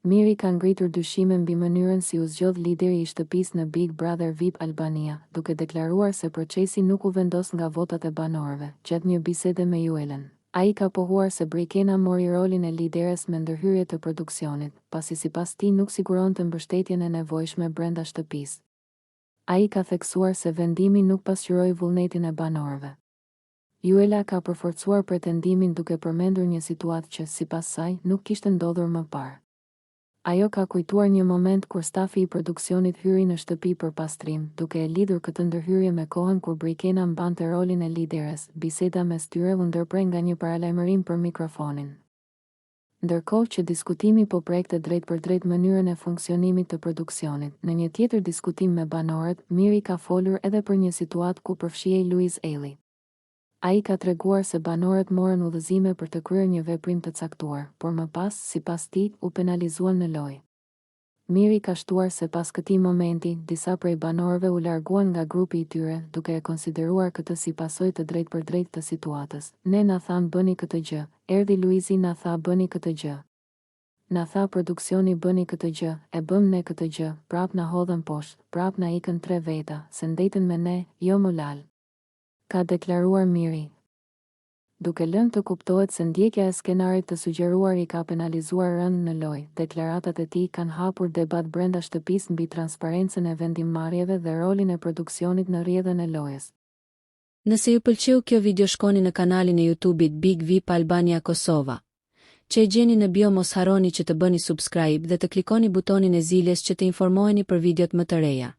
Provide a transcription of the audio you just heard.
Miri ka ngritur dyshime mbi mënyrën si u zgjodh lideri i shtëpisë në Big Brother VIP Albania, duke deklaruar se procesi nuk u vendos nga votat e banorëve, gjatë një bisede me Juelen. Ai ka pohuar se Brikena mori rolin e lideres me ndërhyrje të produksionit, pasi sipas tij nuk siguronte mbështetjen e nevojshme brenda shtëpisë. Ai ka theksuar se vendimi nuk pasqyroi vullnetin e banorëve. Juela ka përforcuar pretendimin duke përmendur një situatë që, sipas saj, nuk kishte ndodhur më parë. Ajo ka kujtuar një moment kur stafi i produksionit hyri në shtëpi për pastrim, duke e lidhur këtë ndërhyrje me kohën kur Brikena mbante rolin e lideres. Biseda mes tyre u ndërprej nga një paralajmërim për mikrofonin. Ndërkohë që diskutimi po prekte drejt për drejt mënyrën e funksionimit të produksionit, në një tjetër diskutim me banorët, Miri ka folur edhe për një situatë ku përfshihej Luiz Eli. Ai ka treguar se banorët morën udhëzime për të kryer një veprim të caktuar, por më pas, sipas tij, u penalizuan në lojë. Miri ka shtuar se pas këtij momenti, disa prej banorëve u larguan nga grupi i tyre, duke e konsideruar këtë si pasojë të drejtpërdrejtë të situatës. Ne na than bëni këtë gjë, erdhi Luizi na tha bëni këtë gjë. Na tha produksioni bëni këtë gjë, e bëm ne këtë gjë, prap na hodhën poshtë, prap na ikën 3 veta, se ndejtën me ne, jo më lal. Ka deklaruar Miri. Duke lënë të kuptohet se ndjekja e skenarit të sugjeruar i ka penalizuar rënd në lojë, deklaratat e tij kanë hapur debat brenda shtëpisë mbi transparencën e vendimmarrjeve dhe rolin e produksionit në rrjedhën e lojës. Nëse ju pëlqeu kjo video, shkoni në kanalin e YouTube-it Big VIP Albania Kosova, që e gjeni në bio. Mos harroni që të bëni subscribe dhe të klikoni butonin e zilës që të informoheni për videot më të reja.